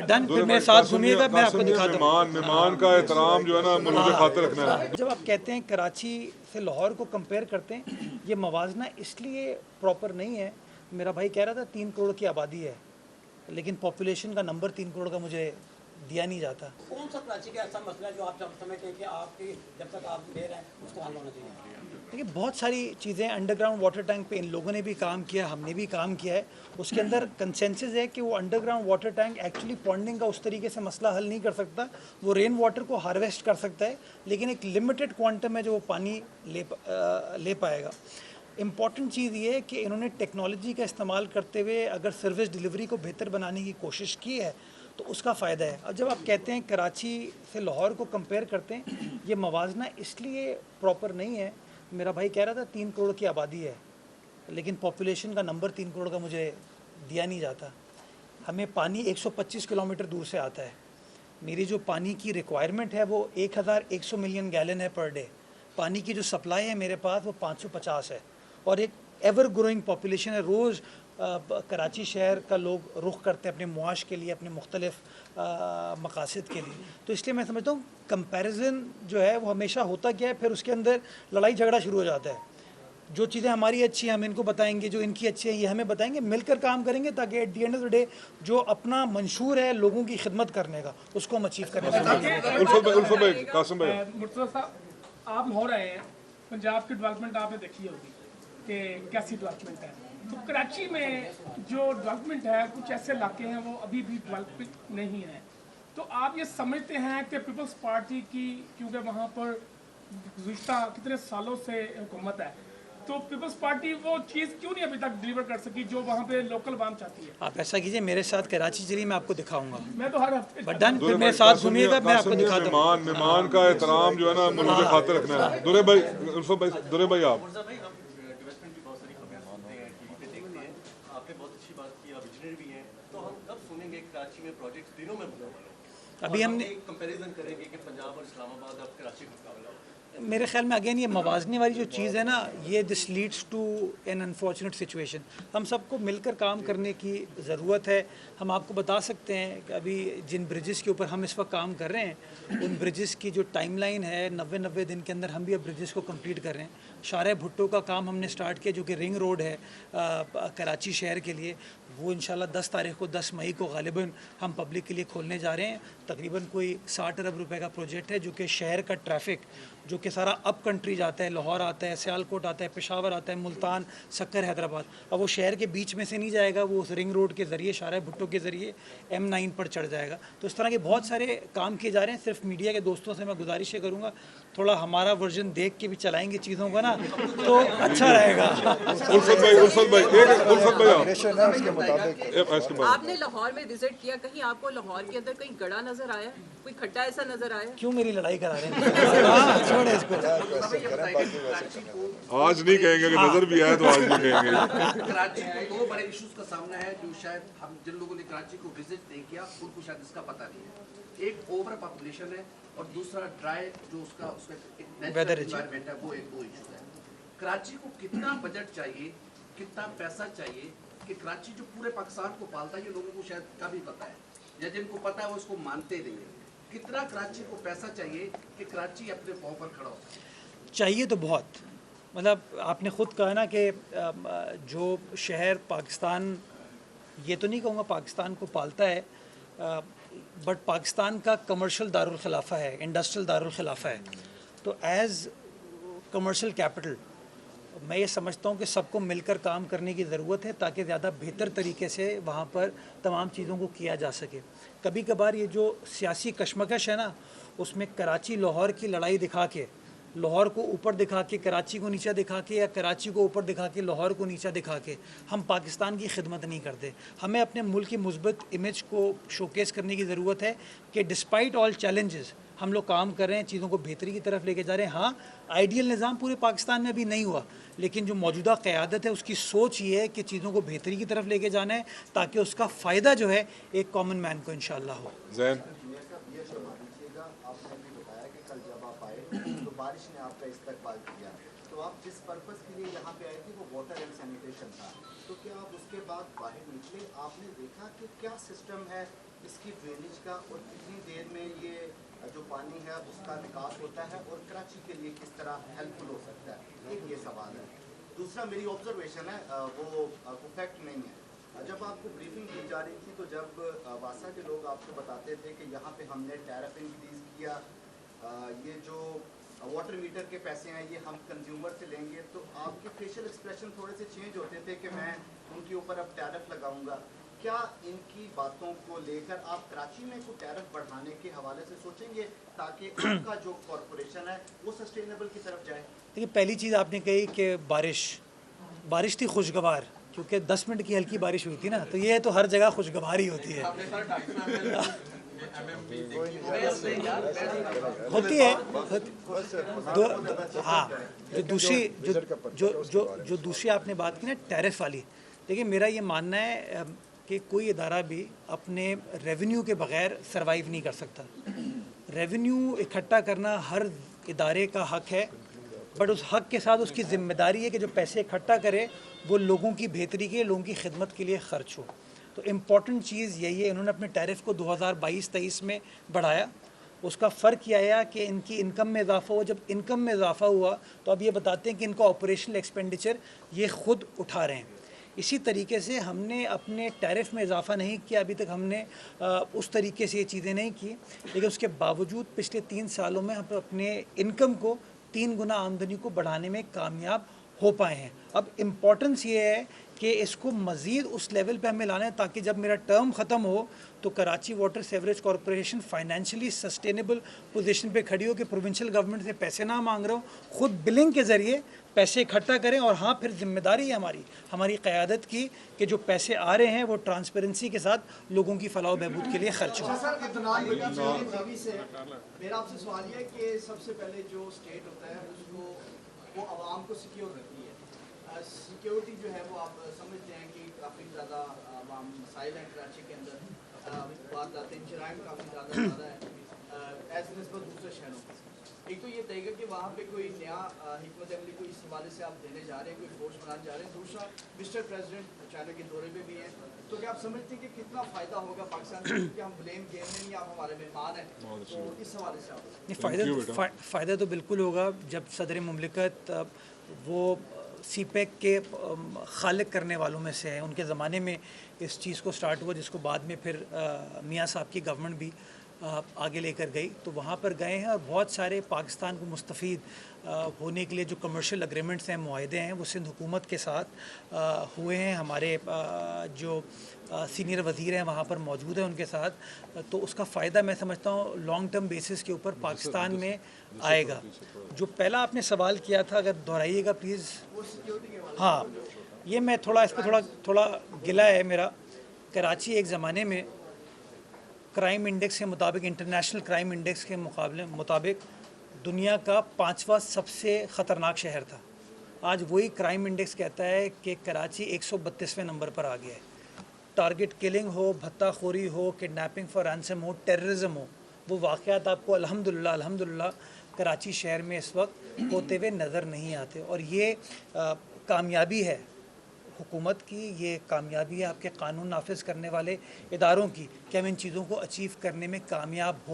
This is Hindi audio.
डन, फिर मेरे साथ घूमिएगा, मैं आपको दिखाता हूँ। मेहमान का एहतराम जो है ना मुझे खातिर रखना है। जब आप कहते हैं कराची से लाहौर को कंपेयर करते हैं, ये मवाजना इसलिए प्रॉपर नहीं है। मेरा भाई कह रहा था 3 करोड़ की आबादी है, लेकिन पॉपुलेशन का नंबर 3 करोड़ का मुझे दिया नहीं जाता। कौन सा कराची का ऐसा मसला है जो आप समझते हैं कि आपकी जब तक आप मेयर हैं उसको हल होना चाहिए? देखिए, बहुत सारी चीज़ें, अंडरग्राउंड वाटर टैंक पे इन लोगों ने भी काम किया, हमने भी काम किया है। उसके अंदर कंसेंसस है कि वो अंडरग्राउंड वाटर टैंक एक्चुअली पॉन्डिंग का उस तरीके से मसला हल नहीं कर सकता। वो रेन वाटर को हार्वेस्ट कर सकता है, लेकिन एक लिमिटेड क्वांटम है जो वो पानी ले पाएगा। इम्पॉर्टेंट चीज़ ये है कि इन्होंने टेक्नोलॉजी का इस्तेमाल करते हुए अगर सर्विस डिलीवरी को बेहतर बनाने की कोशिश की है तो उसका फ़ायदा है। अब जब आप कहते हैं कराची से लाहौर को कंपेयर करते हैं, ये मवाजना इसलिए प्रॉपर नहीं है। मेरा भाई कह रहा था 3 करोड़ की आबादी है, लेकिन पॉपुलेशन का नंबर 3 करोड़ का मुझे दिया नहीं जाता। हमें पानी 125 किलोमीटर दूर से आता है। मेरी जो पानी की रिक्वायरमेंट है वो 1100 मिलियन गैलन है पर डे। पानी की जो सप्लाई है मेरे पास वो 550 है, और एक एवर ग्रोइंग पॉपुलेशन है। रोज़ कराची शहर का लोग रुख करते हैं अपने मुआश के लिए, अपने मुख्तलिफ मकासद के लिए। तो इसलिए मैं समझता हूँ कंपैरिजन जो है वो हमेशा होता क्या है, फिर उसके अंदर लड़ाई झगड़ा शुरू हो जाता है। जो चीज़ें हमारी अच्छी हैं हम इनको बताएंगे, जो इनकी अच्छी है ये हमें बताएंगे, मिलकर काम करेंगे ताकि at the end of the day जो अपना मंशूर है लोगों की खिदमत करने का, उसको हम अचीव करने कासिम भाई, मुर्तज़ा साहब, आप लाहौर आए हैं, पंजाब की डेवलपमेंट आपने देखी होगी कि कैसी डेवलपमेंट है। तो कराची में जो डेवलपमेंट है, कुछ ऐसे इलाके हैं वो अभी भी डेवलपमेंट नहीं है। तो आप ये समझते हैं कि पीपल्स पार्टी की, क्योंकि वहाँ पर गुज़िश्ता कितने सालों से हुकूमत है, तो पीपल्स पार्टी वो चीज़ क्यों नहीं अभी तक डिलीवर कर सकी जो वहाँ पे लोकल आवाम चाहती है? आप ऐसा कीजिए, मेरे साथ कराची चलिए, मैं आपको दिखाऊंगा। मैं तो हर हफ्ते डन, फिर मेरे साथ घूमिएगा, मैं आपको दिखाता हूँ। मेहमान का एहतराम जो है ना मुझे खातिर रखना है। दुरे भाई आप अभी हमने कंपैरिजन करेंगे कि पंजाब और इस्लामाबाद अब कराची का मुकाबला होगा। मेरे ख्याल में अगेन ये मवाजने वाली जो चीज़ है ना, ये this leads to an unfortunate situation. हम सबको मिलकर काम करने की ज़रूरत है। हम आपको बता सकते हैं कि अभी जिन ब्रिजेस के ऊपर हम इस वक्त काम कर रहे हैं, उन ब्रिजेस की जो टाइमलाइन है 90 दिन के अंदर हम भी अब ब्रिजेस को कंप्लीट कर रहे हैं। शारे भुट्टो का काम हमने स्टार्ट किया, जो कि रिंग रोड है कराची शहर के लिए। वो इंशाल्लाह 10 तारीख को, 10 मई को गालिबन हम पब्लिक के लिए खोलने जा रहे हैं। तकरीबन कोई 60 अरब रुपए का प्रोजेक्ट है, जो कि शहर का ट्रैफिक जो कि सारा अप कंट्री जाता है, लाहौर आता है, सियालकोट आता है, पेशावर आता है, मुल्तान, सक्कर, हैदराबाद, अब वो शहर के बीच में से नहीं जाएगा, वो उस रिंग रोड के ज़रिए, शारा भुट्टो के ज़रिए M9 पर चढ़ जाएगा। तो इस तरह के बहुत सारे काम किए जा रहे हैं। सिर्फ मीडिया के दोस्तों से मैं गुजारिश ये करूँगा, थोड़ा हमारा वर्जन देख के भी चलाएंगे चीज़ों को ना, तो अच्छा रहेगा। आपने लाहौर में विजिट किया, कहीं आपको लाहौर के अंदर कहीं गड़ा नजर आया, कोई खड्डा ऐसा नजर आया? क्यों मेरी लड़ाई करा रहे हैं? छोड़े इसको। आज नहीं कहेंगे कि नजर भी आया तो आज नहीं कहेंगे। कराची को 2 बड़े इश्यूज का सामना है जो शायद हम जिन लोगों ने कराची को विजिट नहीं किया उनको शायद इसका पता नहीं है। एक ओवर पॉपुलेशन है और दूसरा ड्राई जो उसका नेचुरल एनवायरनमेंट है, वो एक दो इशू है। कराची को कितना बजट चाहिए, कितना पैसा चाहिए कि कराची जो पूरे पाकिस्तान को पालता है, ये लोगों को शायद कभी पता है, या जिनको पता है वो इसको मानते नहीं है। कितना कराची को पैसा चाहिए कि कराची अपने पाँव पर खड़ा हो सके? चाहिए तो बहुत, मतलब आपने ख़ुद कहा ना कि जो शहर पाकिस्तान, ये तो नहीं कहूँगा पाकिस्तान को पालता है, बट पाकिस्तान का कमर्शियल दारुल खिलाफा है, इंडस्ट्रियल दारुल खिलाफा है। तो एज़ कमर्शियल कैपिटल मैं ये समझता हूँ कि सबको मिलकर काम करने की ज़रूरत है, ताकि ज़्यादा बेहतर तरीके से वहाँ पर तमाम चीज़ों को किया जा सके। कभी कभार ये जो सियासी कशमकश है ना, उसमें कराची लाहौर की लड़ाई दिखा के, लाहौर को ऊपर दिखा के कराची को नीचा दिखा के, या कराची को ऊपर दिखा के लाहौर को नीचा दिखा के हम पाकिस्तान की खिदमत नहीं करते। हमें अपने मुल्क की मुस्बत इमेज को शोकेस करने की ज़रूरत है कि डिस्पाइट ऑल चैलेंजेस हम लोग काम कर रहे हैं, चीज़ों को बेहतरी की तरफ लेके जा रहे हैं। हाँ, आइडियल निज़ाम पूरे पाकिस्तान में अभी नहीं हुआ, लेकिन जो मौजूदा क़यादत है उसकी सोच ये है कि चीज़ों को बेहतरी की तरफ लेके जाना है, ताकि उसका फ़ायदा जो है एक कॉमन मैन को इंशाअल्लाह हो। बारिश ने आपका इस्तकबाल किया, तो आप जिस पर्पस के लिए यहाँ पे आए थे वो वाटर एंड सैनिटेशन था, तो क्या आप उसके बाद बाहर निकले, आपने देखा कि क्या सिस्टम है इसकी ड्रेनेज का और कितनी देर में ये जो पानी है उसका निकास होता है और कराची के लिए किस तरह हेल्पफुल हो सकता है, एक ये सवाल है। दूसरा मेरी ऑब्जर्वेशन है, वो फैक्ट नहीं है। जब आपको ब्रीफिंग दी जा रही थी तो जब वासा के लोग आपको बताते थे कि यहाँ पे हमने टैरिफ इंक्रीज किया, ये जो वाटर मीटर के पैसे हैं ये हम कंज्यूमर से लेंगे, तो आपके फेशियल एक्सप्रेशन थोड़े से चेंज होते थे कि मैं उनके ऊपर अब टैरिफ लगाऊंगा। क्या इनकी बातों को लेकर आप कराची में कोई टैरिफ बढ़ाने के हवाले से सोचेंगे ताकि आपका जो कॉरपोरेशन है वो सस्टेनेबल की तरफ जाए? देखिए, पहली चीज़ आपने कही कि बारिश थी खुशगवार, क्योंकि 10 मिनट की हल्की बारिश हुई थी ना, तो ये तो हर जगह खुशगवार ही होती है, होती है। हाँ, जो दूसरी आपने बात की ना टैरिफ वाली, देखिए मेरा ये मानना है कि कोई इदारा भी अपने रेवेन्यू के बगैर सरवाइव नहीं कर सकता। रेवेन्यू इकट्ठा करना हर इदारे का हक है, बट उस हक के साथ उसकी ज़िम्मेदारी है कि जो पैसे इकट्ठा करे वो लोगों की बेहतरी के, लोगों की खिदमत के लिए ख़र्च हो। तो इम्पॉर्टेंट चीज़ यही है, इन्होंने अपने टैरिफ को 2022-23 में बढ़ाया। उसका फ़र्क यह आया कि इनकी इनकम में इजाफा हुआ। जब इनकम में इजाफा हुआ तो अब ये बताते हैं कि इनका ऑपरेशनल एक्सपेंडिचर ये ख़ुद उठा रहे हैं। इसी तरीके से हमने अपने टैरिफ में इजाफा नहीं किया, अभी तक हमने उस तरीके से ये चीज़ें नहीं की, लेकिन उसके बावजूद पिछले 3 सालों में हम अपने इनकम को 3 गुना आमदनी को बढ़ाने में कामयाब हो पाए हैं। अब इम्पॉर्टेंस ये है कि इसको मज़ीद उस लेवल पे हमें लाना है ताकि जब मेरा टर्म ख़त्म हो तो Karachi water sewerage corporation financially sustainable position पे खड़ी हो कि प्रोविंशियल गवर्नमेंट से पैसे ना मांग रहा हूँ, खुद बिलिंग के ज़रिए पैसे इकट्ठा करें। और हाँ, फिर जिम्मेदारी है हमारी क़यादत की कि जो पैसे आ रहे हैं वो ट्रांसपेरेंसी के साथ लोगों की फलाह बहबूद के लिए खर्च हो। मेरा आपसे सवाल ये है कि सबसे पहले जो स्टेट होता है उसको वो आवाम को सिक्योर रखती है। सिक्योरिटी जो है वो आप समझते हैं कि काफ़ी ज़्यादा आवाम मसाइल हैं कराची के अंदर, बात आते हैं जराइम काफ़ी ज़्यादा है एज नस्बत दूसरे शहरों में। एक तो ये तय कि वहाँ पे कोई नया हिकमत अमली कोई इस हवाले से आप देने जा रहे हैं, कोई फोर्स बनाने जा रहे हैं। दूसरा, मिस्टर प्रेसिडेंट चाइना के दौरे पे भी हैं, तो क्या आप समझते हैं कि कितना फ़ायदा होगा पाकिस्तान को कि हम ब्लेम गेम में नहीं, आप हमारे मेहमान हैं, तो इस हवाले से आप? फ़ायदा तो बिल्कुल होगा। जब सदर मुमलिकत वो सीपैक के खालिक करने वालों में से हैं, उनके ज़माने में इस चीज़ को स्टार्ट हुआ, जिसको बाद में फिर मियाँ साहब की गवर्नमेंट भी आगे लेकर गई, तो वहाँ पर गए हैं और बहुत सारे पाकिस्तान को मुस्तफ़ीद होने के लिए जो कमर्शियल एग्रीमेंट्स हैं, मुआहदे हैं, वो सिंध हुकूमत के साथ हुए हैं। हमारे जो सीनियर वज़ीर हैं वहाँ पर मौजूद हैं उनके साथ, तो उसका फ़ायदा मैं समझता हूँ लॉन्ग टर्म बेसिस के ऊपर पाकिस्तान में आएगा। जो पहला आपने सवाल किया था, अगर दोहराइएगा प्लीज़। हाँ, ये मैं इस पर थोड़ा गिला है मेरा। कराची एक ज़माने में क्राइम इंडेक्स के मुताबिक, इंटरनेशनल क्राइम इंडेक्स के मुताबिक दुनिया का 5वां सबसे ख़तरनाक शहर था। आज वही क्राइम इंडेक्स कहता है कि कराची 132वें नंबर पर आ गया है। टारगेट किलिंग हो, भत्ताखोरी हो, किडनैपिंग फॉर रैंसम हो, टेररिज्म हो, वो वाक़यात आपको अल्हम्दुलिल्लाह कराची शहर में इस वक्त होते हुए नज़र नहीं आते। और ये कामयाबी है हुकूमत की, ये कामयाबी है आपके कानून नाफिज करने वाले इदारों की कि हम इन चीज़ों को अचीव करने में कामयाब हो।